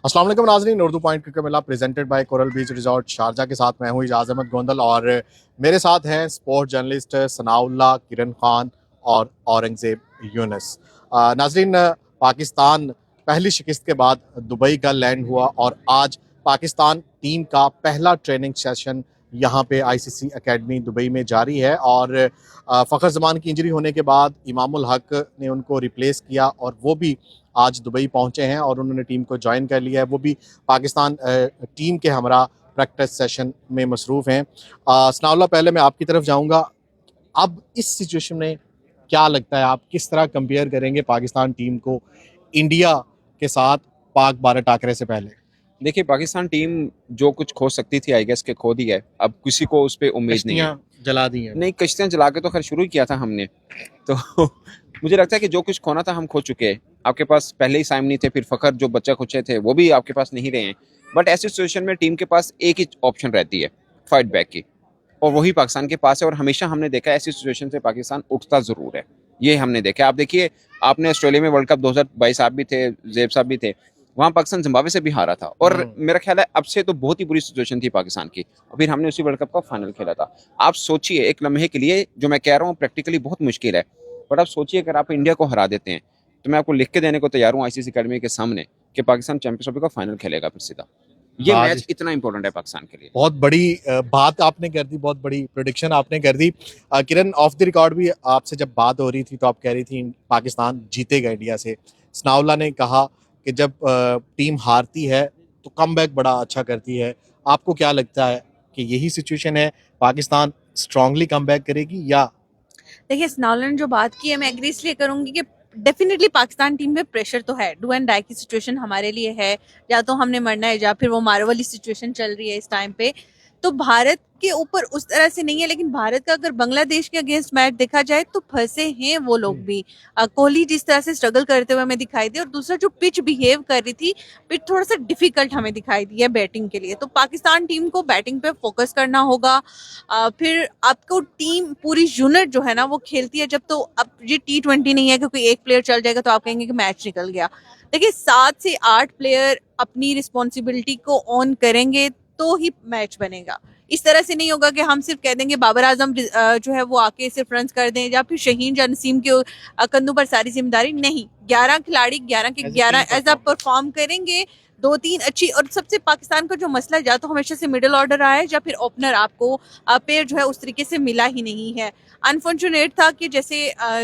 अस्सलाम वालेकुम नाज़रीन, Urdu point cricket Mela presented by coral beach resort Sharjah के साथ मैं हूं इजाज़ अहमद गोंदल और मेरे साथ हैं स्पोर्ट जर्नलिस्ट सनाउल्लाह, किरण खान और औरंगज़ेब यूनुस। नाज़रीन, पाकिस्तान पहली शिकस्त के बाद दुबई का लैंड हुआ और आज पाकिस्तान टीम का पहला ट्रेनिंग सेशन यहाँ पे आईसीसी एकेडमी दुबई में जारी है और फ़खर ज़मान की इंजरी होने के बाद इमामुल हक ने उनको रिप्लेस किया और वो भी आज दुबई पहुंचे हैं और उन्होंने टीम को ज्वाइन कर लिया है। वो भी पाकिस्तान टीम के हमरा प्रैक्टिस सेशन में मसरूफ़ हैं। सनाउल्लाह, पहले मैं आपकी तरफ जाऊंगा। अब इस सिचुएशन में क्या लगता है, आप किस तरह कंपेयर करेंगे पाकिस्तान टीम को इंडिया के साथ पाक 12 टाकरे से पहले? देखिए, पाकिस्तान टीम जो कुछ खो सकती थी आई गेस के खो दी है। अब किसी को उस पर उम्मीद नहीं है। जला दी हैं। नहीं, कश्तियां जला के तो खैर शुरू ही किया था हमने तो मुझे लगता है कि जो कुछ खोना था हम खो चुके हैं। आपके पास पहले ही साइम नहीं थे, फिर फखर जो बच्चा खुचे थे वो भी आपके पास नहीं रहे हैं। बट ऐसी सिचुएशन में टीम के पास एक ही ऑप्शन रहती है, फाइट बैक की, और वही पाकिस्तान के पास है। और हमेशा हमने देखा ऐसी सिचुएशन से पाकिस्तान उठता जरूर है, ये हमने देखा। आप देखिए, आपने ऑस्ट्रेलिया में वर्ल्ड कप 2022 आप भी थे, जेब साहब भी थे, वहां पाकिस्तान जिम्बाब्वे से भी हारा था। और मेरा ख्याल है अब से तो बहुत ही बुरी सिचुएशन थी पाकिस्तान की, और फिर हमने उसी वर्ल्ड कप का फाइनल खेला था। आप सोचिए, एक लम्हे के लिए, जो मैं कह रहा हूँ प्रैक्टिकली बहुत मुश्किल है, बट आप सोचिए अगर आप इंडिया को हरा देते हैं तो मैं आपको लिख के देने को तैयार हूँ आईसीसी अकेडमी के सामने कि पाकिस्तान चैंपियंस ट्रॉफी का फाइनल खेलेगा फिर सीधा। ये मैच इतना इंपॉर्टेंट है पाकिस्तान के लिए। बहुत बड़ी बात आपने कर दी, बहुत बड़ी प्रेडिक्शन आपने कर दी। किरण, ऑफ द रिकॉर्ड भी आपसे जब बात हो रही थी तो आप कह रही थी पाकिस्तान जीतेगा इंडिया से। सनाउल्लाह ने कहा कि जब टीम हारती है तो कमबैक बड़ा अच्छा करती है। आपको क्या लगता है कि यही सिचुएशन है, पाकिस्तान स्ट्रांगली कमबैक करेगी? या देखिए, सनाउल्लाह ने जो बात की है मैं एग्री इसलिए करूंगी कि डेफिनेटली पाकिस्तान टीम में प्रेशर तो है। डू एंड डाई की सिचुएशन हमारे लिए है, या तो हमने मरना है या फिर वो मारो वाली सिचुएशन चल रही है इस टाइम पे। तो भारत के ऊपर उस तरह से नहीं है, लेकिन भारत का अगर बांग्लादेश के अगेंस्ट मैच देखा जाए तो फंसे हैं वो लोग भी। कोहली जिस तरह से स्ट्रगल करते हुए हमें दिखाई दी, और दूसरा जो पिच बिहेव कर रही थी, पिच थोड़ा सा डिफिकल्ट हमें दिखाई दी है बैटिंग के लिए। तो पाकिस्तान टीम को बैटिंग पे फोकस करना होगा। फिर आपको टीम पूरी यूनिट जो है ना वो खेलती है जब, तो अब ये T20 नहीं है क्योंकि एक प्लेयर चल जाएगा तो आप कहेंगे कि मैच निकल गया। देखिए, 7 से 8 प्लेयर अपनी रिस्पॉन्सिबिलिटी को ऑन करेंगे तो ही मैच बनेगा। इस तरह से नहीं होगा कि हम सिर्फ कह देंगे बाबर आजम जो है वो आके सिर्फ रन कर दें, या फिर शहीन या नसीम के कंधों पर सारी जिम्मेदारी नहीं। 11 खिलाड़ी 11 के 11 ऐसा परफॉर्म करेंगे, 2-3 अच्छी। और सबसे पाकिस्तान का जो मसला, या तो हमेशा से मिडिल ऑर्डर आया है या फिर ओपनर आपको पेयर जो है उस तरीके से मिला ही नहीं है। अनफॉर्चुनेट था कि जैसे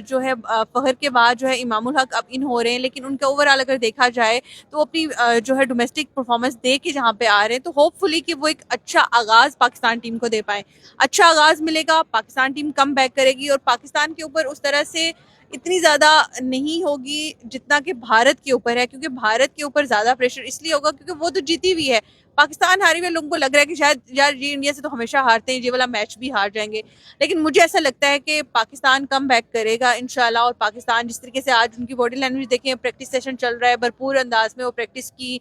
जो है फहर के बाद जो है इमामुल हक अब इन हो रहे हैं, लेकिन उनका ओवरऑल अगर देखा जाए तो वो अपनी जो है डोमेस्टिक परफॉर्मेंस दे के जहाँ पे आ रहे हैं, तो होपफुली कि वो एक अच्छा आगाज पाकिस्तान टीम को दे पाए। अच्छा आगाज मिलेगा, पाकिस्तान टीम कम बैक करेगी और पाकिस्तान के ऊपर उस तरह से इतनी ज्यादा नहीं होगी जितना कि भारत के ऊपर है, क्योंकि भारत के ऊपर ज्यादा प्रेशर इसलिए होगा क्योंकि वो तो जीती हुई है। पाकिस्तान हारी हुई, लोगों को लग रहा है कि शायद यार ये इंडिया से तो हमेशा हारते हैं, ये वाला मैच भी हार जाएंगे। लेकिन मुझे ऐसा लगता है कि पाकिस्तान कम बैक करेगा इंशाल्लाह। और पाकिस्तान जिस तरीके से आज उनकी बॉडी लैंग्वेज देखें, प्रैक्टिस सेशन चल रहा है, भरपूर अंदाज में वो प्रैक्टिस की,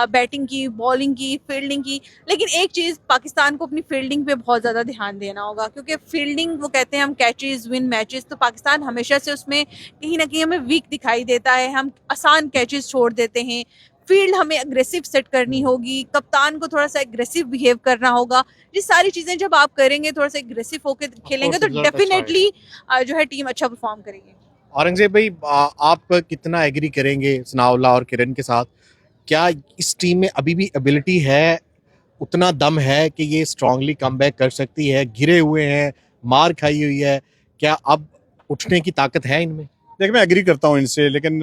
बैटिंग की, बॉलिंग की, फील्डिंग की। लेकिन एक चीज़, पाकिस्तान को अपनी फील्डिंग पे बहुत ज़्यादा ध्यान देना होगा, क्योंकि फील्डिंग, वो कहते हैं हम कैचेज विन मैचेस, तो पाकिस्तान हमेशा से उसमें कहीं ना कहीं हमें वीक दिखाई देता है। हम आसान कैचेस छोड़ देते हैं। फील्ड हमें अग्रेसिव सेट करनी होगी, कप्तान को थोड़ा सा अग्रेसिव बिहेव करना होगा। ये सारी चीजें जब आप करेंगे, थोड़ा सा अग्रेसिव होकर खेलेंगे, तो डेफिनेटली जो है टीम अच्छा परफॉर्म करेगी। औरंगजेब भाई, आप कितना एग्री करेंगे सनाउल्लाह और किरण के साथ? क्या इस टीम में अभी भी एबिलिटी है, उतना दम है कि ये स्ट्रांगली कमबैक कर सकती है? गिरे हुए हैं, मार खाई हुई है, क्या अब उठने की ताकत है इनमें? देखिए, मैं एग्री करता हूँ इनसे, लेकिन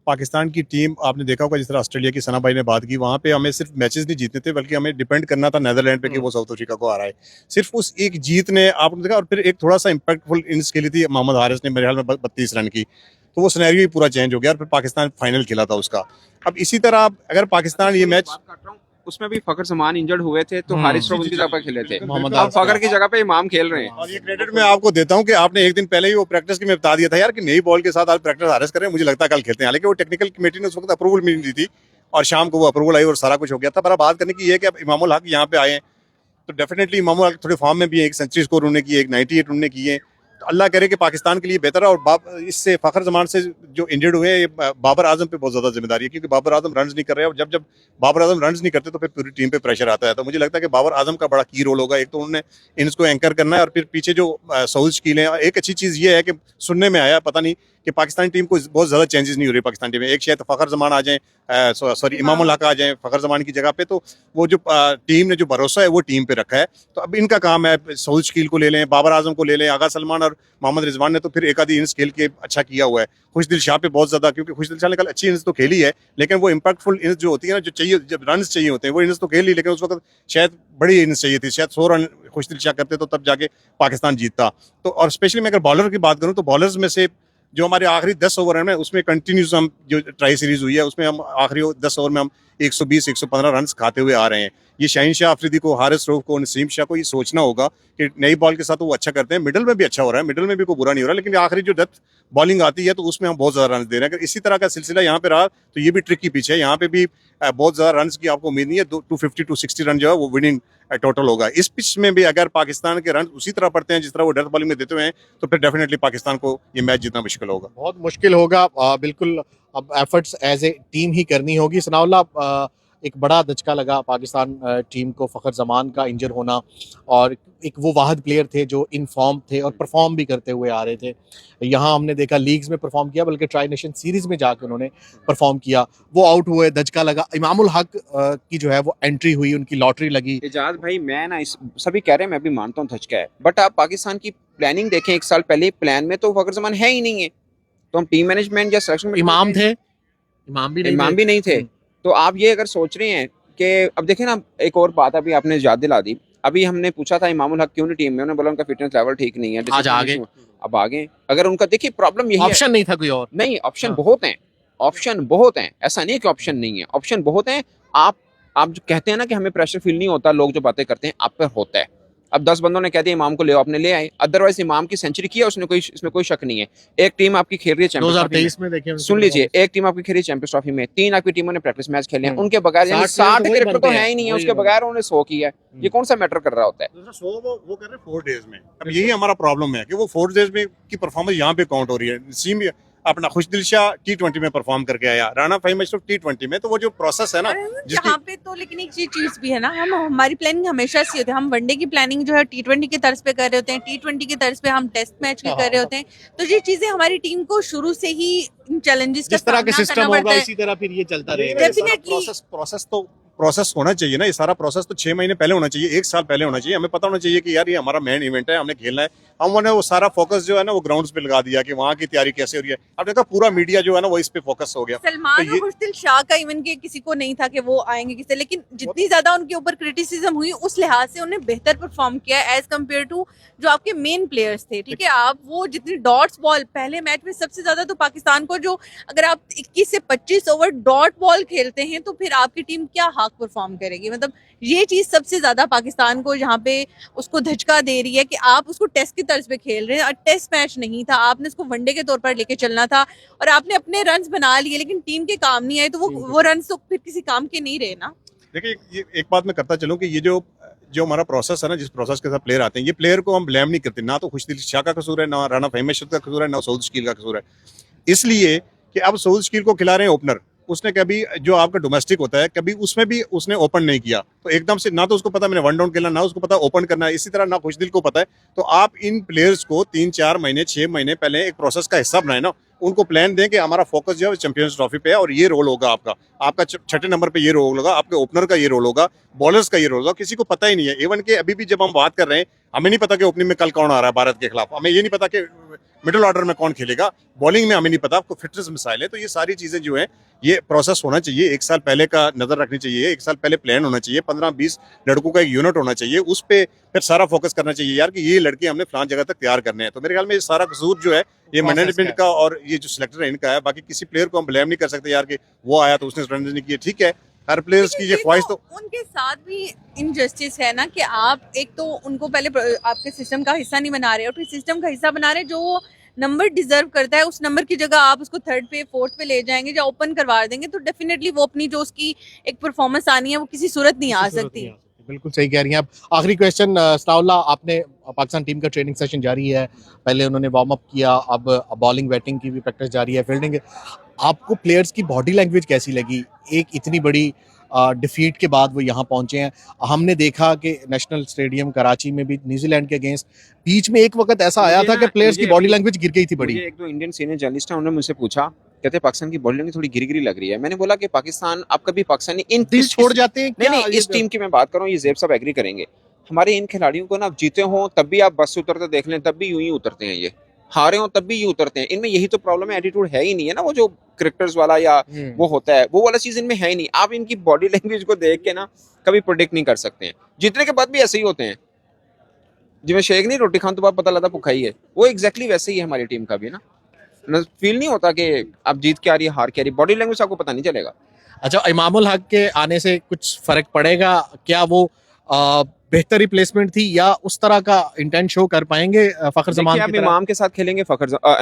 पाकिस्तान की टीम आपने देखा होगा, जिस तरह ऑस्ट्रेलिया की सना भाई ने बात की, वहाँ पे हमें सिर्फ मैचेस नहीं जीतने थे, बल्कि हमें डिपेंड करना था नेदरलैंड पे कि वो साउथ अफ्रीका को हराए। सिर्फ उस एक जीत ने आपने देखा, और फिर एक थोड़ा सा इम्पैक्टफुल इनिंग्स खेली थी मोहम्मद हारिस ने, मेरे ख्याल में 32 रन की, तो वो सिनेरियो ही पूरा चेंज हो गया और फिर पाकिस्तान फाइनल खेला था उसका। अब इसी तरह अगर पाकिस्तान ये मैच, उसमें भी फखर जमान इंजर्ड हुए थे तो हारिस रऊफ उनकी जगह पर खेले थे, मोहम्मद अब फखर की जगह पे इमाम खेल रहे हैं। और ये क्रेडिट मैं आपको देता हूं कि आपने एक दिन पहले ही वो प्रैक्टिस की में बता दिया था यार कि नई बॉल के साथ आज प्रैक्टिस हारिस करें, मुझे लगता है कल खेलते हैं। हालांकि वो टेक्निकल कमेटी ने उस वक्त अप्रूवल नहीं दी थी और शाम को वो अप्रूवल आई और सारा कुछ हो गया था। पर अब बात करने की ये है कि अब इमामुल हक यहाँ पे आए हैं तो डेफिनेटली इमामुल हक थोड़े फॉर्म में भी है। एक सेंचुरी स्कोर उन्होंने की, एक 98 उन्होंने की है, अल्लाह करे कि पाकिस्तान के लिए बेहतर है। और इससे फखर जमान से जो इंजर्ड हुए हैं, ये बाबर आजम पे बहुत ज़्यादा जिम्मेदारी है, क्योंकि बाबर आजम रन्स नहीं कर रहे हैं, और जब जब बाबर आजम रन्स नहीं करते तो फिर पूरी टीम पे प्रेशर आता है। तो मुझे लगता है कि बाबर आजम का बड़ा की रोल होगा। एक तो उन्होंने इनिंग्स को एंकर करना है, और फिर पीछे जो सऊद शकील है। एक अच्छी चीज़ ये है कि सुनने में आया, पता नहीं कि पाकिस्तानी टीम को बहुत ज़्यादा चेंजेस नहीं हो रही पाकिस्तान टीम में। एक शायद फ़खर जमान आ जाएं, सॉरी इमामुल हक आ जाएं फ़खर जमान की जगह पे, तो वो जो टीम ने जो भरोसा है वो टीम पे रखा है। तो अब इनका काम है, सऊद शकील को ले लें, बाबर आजम को ले लें, आगा सलमान और मोहम्मद रिजवान ने तो फिर एक आधी इनिंग्स खेल के अच्छा किया हुआ है। खुशदिल शाह पे बहुत ज़्यादा, क्योंकि खुशदिल शाह ने कल अच्छी इनिंग्स तो खेली है, लेकिन वो इम्पैक्टफुल इनिंग्स जो होती है ना, जो चाहिए, जब रन चाहिए होते हैं, वो इनिंग्स तो खेल ली, लेकिन उस वक्त शायद बड़ी इनिंग्स चाहिए थी। शायद 100 रन खुशदिल शाह करते तो तब जाके पाकिस्तान जीतता। तो और स्पेशली मैं अगर बॉलर की बात करूँ तो बॉलर्स में से जो हमारे आखिरी 10 ओवर है, उसमें कंटिन्यूस हम जो ट्राई सीरीज हुई है, उसमें हम आखिरी 10 ओवर में हम 120-115 रन खाते हुए आ रहे हैं। ये शाहीन शाह अफरीदी को, हारिस रऊफ को, नसीम शाह को ये सोचना होगा कि नई बॉल के साथ वो अच्छा करते हैं। मिडल में भी अच्छा हो रहा है, मिडल में भी कोई बुरा नहीं हो रहा, लेकिन आखिरी जो डेथ बॉलिंग आती है तो उसमें हम बहुत ज़्यादा रन दे रहे हैं। अगर इसी तरह का सिलसिला यहाँ पे रहा तो ये भी ट्रिक की पीछे है। यहाँ पे भी बहुत ज़्यादा रन की आपको उम्मीद नहीं है। 250-260 रन जो है वो विनिंग टोटल होगा। इस पिच में भी अगर पाकिस्तान के रन उसी तरह पड़ते हैं जिस तरह वो डेथ बॉलिंग में देते हुए हैं, तो फिर डेफिनेटली पाकिस्तान को ये मैच जीतना मुश्किल होगा। बहुत मुश्किल होगा, बिल्कुल। अब एफर्ट्स एज ए टीम ही करनी होगी। सनाउल्लाह, एक बड़ा धचका लगा पाकिस्तान टीम को फ़खर जमान का इंजर होना, और एक वो वाहिद प्लेयर थे जो इन फॉर्म थे और परफॉर्म भी करते हुए आ रहे थे। यहाँ हमने देखा लीग्स में परफॉर्म किया, बल्कि ट्राई नेशन सीरीज़ में जाके उन्होंने परफॉर्म किया। वो आउट हुए, धचका लगा। इमामुल हक की जो है वो एंट्री हुई, उनकी लॉटरी लगी। इजाज भाई, मैं ना इस सभी कह रहे हैं, मैं भी मानता हूँ धचका है, बट आप पाकिस्तान की प्लानिंग देखें, एक साल पहले प्लान में तो फखर जमान है ही नहीं है। तो हम टीम मैनेजमेंट या सिलेक्शन में इमाम थे, इमाम भी नहीं थे। तो आप ये अगर सोच रहे हैं कि अब देखें ना, एक और बात अभी आपने याद दिला दी। अभी हमने पूछा था इमामुल हक क्यों नहीं टीम में, उन्होंने बोला उनका फिटनेस लेवल ठीक नहीं है। आज आ गए। अब आ गए। अगर उनका देखिए प्रॉब्लम यही है, ऑप्शन नहीं था कोई और। नहीं, ऑप्शन हाँ। बहुत हैं, ऑप्शन बहुत हैं, ऐसा नहीं है कि ऑप्शन नहीं है, ऑप्शन बहुत हैं। आप जो कहते हैं ना कि हमें प्रेशर फील नहीं होता, लोग जो बातें करते हैं आप पर होता है। अब 10 बंदों ने कह दिया इमाम को ले आओ, आपने ले आए। अदरवाइज इमाम की सेंचुरी किया उसने, कोई इसमें कोई शक नहीं है। एक टीम आपकी खेल रही है चैंपियंस ट्रॉफी 2023 में देखें, सुन लीजिए, एक टीम आपकी खेल रही है चैंपियंस ट्रॉफी में, 3 आपकी टीमों ने प्रैक्टिस मैच खेले हैं, उनके बगैर यानी 60 क्रिकेटर तो है ही नहीं है, उसके बगैर उन्होंने 100 किया है। ये कौन सा मैटर कर रहा होता है? दूसरा 100 वो कर रहे हैं 4 डेज में। अब यही हमारा प्रॉब्लम है कि वो 4 डेज में की परफॉर्मेंस यहाँ पे काउंट हो रही है। नसीम अपना खुशदिल शाह T20 में परफॉर्म करके आया, राना फहीम अशरफ T20 में। तो वो जो प्रोसेस है ना, यहाँ पे तो लेकिन एक चीज भी है ना, हमारी प्लानिंग हमेशा से होती है। हम वनडे की प्लानिंग जो है T20 की तर्ज पे कर रहे होते हैं, T20 की तर्ज पे हम टेस्ट मैच की कर रहे होते हैं। तो ये चीजें हमारी टीम को शुरू से ही चैलेंजेस का जिस तरह के सामना सिस्टम करना पड़ता होगा है। इसी तरह फिर ये चलता रहेगा। Definitely। प्रोसेस होना चाहिए ना। ये सारा प्रोसेस तो 6 महीने पहले होना चाहिए, 1 साल पहले होना चाहिए। हमें पता होना चाहिए कि यार ये हमारा मेन इवेंट है, हमने खेलना है। हमने वो सारा फोकस जो है ना वो ग्राउंड्स पे लगा दिया कि वहाँ की तैयारी कैसे हो रही है। अब देखा पूरा मीडिया जो है ना वो इस पे फोकस हो गया। सलमान तो और खुशदिल शाह का इवन के किसी को नहीं था कि वो आएंगे किसे, लेकिन जितनी ज्यादा उनके ऊपर क्रिटिसिज्म हुई उस लिहाज से उन्हें बेहतर परफॉर्म किया एज कम्पेयर टू जो आपके मेन प्लेयर्स थे। ठीक है, आप वो जितनी डॉट्स बॉल पहले मैच में सबसे ज्यादा तो पाकिस्तान को, जो अगर आप 21 से 25 ओवर डॉट बॉल खेलते हैं तो फिर आपकी टीम क्या हाक परफॉर्म करेगी। मतलब ये चीज सबसे ज्यादा पाकिस्तान को यहाँ पे उसको धचका दे रही है कि आप उसको टेस्ट की तर्ज पे खेल रहे हैं, और टेस्ट मैच नहीं था, आपने इसको वनडे के तौर पर लेके चलना था, और आपने अपने रन्स बना लिए लेकिन टीम के काम नहीं आए, तो वो रन्स तो फिर किसी काम के नहीं रहे ना। देखिए, ये एक बात मैं करता चलूं कि ये जो हमारा प्रोसेस है ना, जिस प्रोसेस के साथ प्लेयर आते हैं, ये प्लेयर को हम ब्लेम नहीं करते। ना तो खुशदिल शाह का कसूर है, ना राना फहीम अशरफ का कसूर है, ना सऊद शकील का कसूर है। इसलिए कि अब सऊद शकील को खिला रहे हैं ओपनर, उसने कभी जो आपका डोमेस्टिक होता है कभी उसमें भी उसने ओपन नहीं किया। तो एकदम से ना तो उसको पता मैंने वन डाउन खेलना, ना उसको पता ओपन करना है। इसी तरह ना खुशदिल को पता है। तो आप इन प्लेयर्स को 3-4 महीने 6 महीने पहले एक प्रोसेस का हिस्सा बनाए ना, उनको प्लान दें कि हमारा फोकस जो है चैंपियंस ट्रॉफी पे है, और ये रोल होगा आपका 6ठे नंबर पे ये रोल होगा, आपके ओपनर का ये रोल होगा, बॉलर्स का ये रोल होगा। किसी को पता ही नहीं है। इवन के अभी भी जब हम बात कर रहे हैं, हमें नहीं पता कि ओपनिंग में कल कौन आ रहा है भारत के खिलाफ, हमें ये नहीं पता कि मिडिल ऑर्डर में कौन खेलेगा, बॉलिंग में हमें नहीं पता, आपको फिटनेस मिसाइल है। तो ये सारी चीजें जो है ये प्रोसेस होना चाहिए, 1 साल पहले का नजर रखनी चाहिए, 1 साल पहले प्लान होना चाहिए, 15-20 लड़कों का एक यूनिट होना चाहिए, उस पे फिर सारा फोकस करना चाहिए यार कि ये लड़के हमने फलान जगह तक तैयार करने हैं। तो मेरे ख्याल में ये सारा कसूर जो है ये मैनेजमेंट का और ये जो सिलेक्टर है इनका है। बाकी किसी प्लेयर को हम ब्लेम नहीं कर सकते यार कि वो आया तो उसने रन नहीं किए। ठीक है, हर प्लेयर्स की ये ख्वाहिश तो उनके साथ भी इनजस्टिस है ना कि आप एक तो उनको पहले आपके सिस्टम का हिस्सा नहीं बना रहे, और फिर सिस्टम का हिस्सा बना रहे जो नंबर डिजर्व करता है, उस नंबर की जगह आप उसको 3rd पे 4th पे ले जाएंगे या ओपन करवा देंगे, तो डेफिनेटली वो अपनी जो उसकी एक परफॉर्मेंस आनी है वो किसी सूरत नहीं आ सकती। बिल्कुल सही कह रही हैं आप। आखिरी क्वेश्चन सनाउल्लाह, आपने पाकिस्तान टीम का ट्रेनिंग सेशन जारी है, पहले उन्होंने वार्म अप किया, अब बॉलिंग बैटिंग की भी प्रैक्टिस जारी है, फील्डिंग। आपको प्लेयर्स की बॉडी लैंग्वेज कैसी लगी? एक इतनी बड़ी डिफीट के बाद वो यहाँ पहुंचे हैं। हमने देखा कि नेशनल स्टेडियम कराची में भी न्यूजीलैंड के अगेंस्ट बीच में एक वक्त ऐसा आया था कि प्लेयर्स की बॉडी लैंग्वेज गिर गई थी बड़ी। मुझे एक दो इंडियन सीनियर जर्नलिस्ट हैं, उन्होंने मुझसे पूछा, कहते पाकिस्तान की बॉडी लैंग्वेज थोड़ी गिरी लग रही है। मैंने बोला कि पाकिस्तान, आप कभी पाकिस्तानी इन दिल छोड़ जाते हैं क्या? नहीं, इस टीम की मैं बात कर रहा हूँ, ये ज़ेब साहब एग्री करेंगे। हमारे इन खिलाड़ियों को ना, आप जीते हो तब भी आप बस से उतरते देख लें, तब भी यूं ही उतरते हैं, ये हारे हो तब भी यूं उतरते हैं। इनमें यही तो प्रॉब्लम है, एटीट्यूड है ही नहीं है ना, वो जो क्रिकेटर्स वाला या वो होता है, वो वाला चीज इनमें है ही नहीं। आप इनकी बॉडी लैंग्वेज को देख के ना कभी प्रोडिक्ट नहीं कर सकते हैं। जीतने के बाद भी ऐसे ही होते हैं, जिਵੇਂ शेख नहीं रोटी खान तो बाद पता लगा भूखा ही है, वो एग्जैक्टली वैसे ही है हमारी टीम का भी ना। फील नहीं होता कि आप जीत के आ रही है, हार के आ रही है, बॉडी लैंग्वेज आपको पता नहीं चलेगा। अच्छा, इमामुल हक के आने से कुछ फर्क पड़ेगा क्या? वो बेहतर रिप्लेसमेंट थी या उस तरह का इंटेंट शो कर पाएंगे फखर जमान देखिए, की आप तरह? इमाम के साथ खेलेंगे,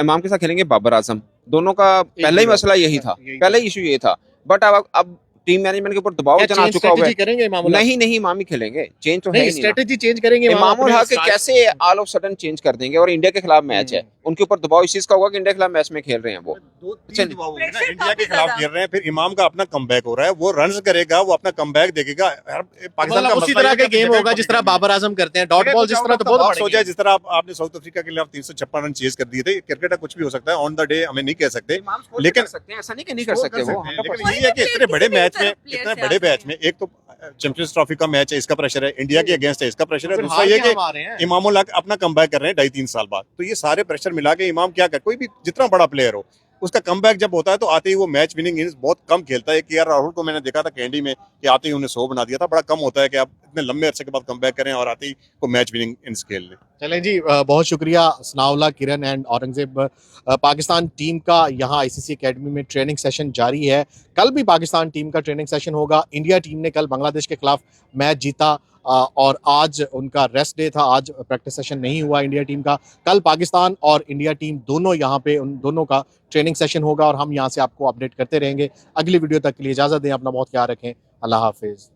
इमाम के साथ खेलेंगे बाबर आजम, दोनों का पहले ही मसला यही था, पहले ही इशू ये था। बट अब टीम मैनेजमेंट के ऊपर दबाव इतना आ चुका हुआ है। करेंगे इमामुल हक? नहीं, इमाम ही खेलेंगे, चेंज तो है नहीं, ही नहीं ना। स्ट्रेटजी चेंज करेंगे इमामुल हक कैसे ऑल ऑफ सडन चेंज कर देंगे? और इंडिया के खिलाफ मैच है, उनके ऊपर दबाव इस चीज का होगा कि इंडिया के खिलाफ मैच में खेल रहे हैं वो। इंडिया के खिलाफ खेल रहे हैं, फिर इमाम का अपना कमबैक हो रहा है, वो रन्स करेगा, वो अपना कमबैक देखेगा। पाकिस्तान का उसी तरह का गेम होगा जिस तरह बाबर आजम करते हैं, डॉट बॉल जिस तरह, तो बहुत हो जाए जिस तरह आपने साउथ अफ्रीका के खिलाफ 356 रन चेज कर दिए थे। क्रिकेट कुछ भी हो सकता है, ऑन द डे हमें नहीं कह सकते, लेकिन ऐसा नहीं कि नहीं कर सकते वो। लेकिन यही है कि इतने बड़े मैच में एक तो चैंपियंस ट्रॉफी का मैच है, इसका प्रेशर है, इंडिया के अगेंस्ट है, इसका प्रेशर है। दूसरा ये कि इमामुल हक अपना कमबैक कर रहे हैं 2.5-3 साल बाद, तो ये सारे प्रेशर मिला के इमाम क्या कर, कोई भी जितना बड़ा प्लेयर हो उसका कमबैक जब होता है तो आते ही वो मैच विनिंग इनिंग्स बहुत कम खेलता है। केएल राहुल को मैंने देखा था कैंडी में कि आते ही उन्हें 100 बना दिया था। बड़ा कम होता है कि आप इतने लंबे अरसे के बाद कमबैक करें और आते ही को मैच विनिंग इनिंग्स खेल लें। चलें जी, बहुत शुक्रिया सनाउल्लाह, किरण एंड औरंगजेब। पाकिस्तान टीम का यहाँ आईसीसी एकेडमी में ट्रेनिंग सेशन जारी है। कल भी पाकिस्तान टीम का ट्रेनिंग सेशन होगा। इंडिया टीम ने कल बांग्लादेश के खिलाफ मैच जीता और आज उनका रेस्ट डे था, आज प्रैक्टिस सेशन नहीं हुआ इंडिया टीम का। कल पाकिस्तान और इंडिया टीम दोनों यहाँ पे, उन दोनों का ट्रेनिंग सेशन होगा और हम यहाँ से आपको अपडेट करते रहेंगे। अगली वीडियो तक के लिए इजाज़त दें, अपना बहुत ख्याल रखें, अल्लाह हाफिज़।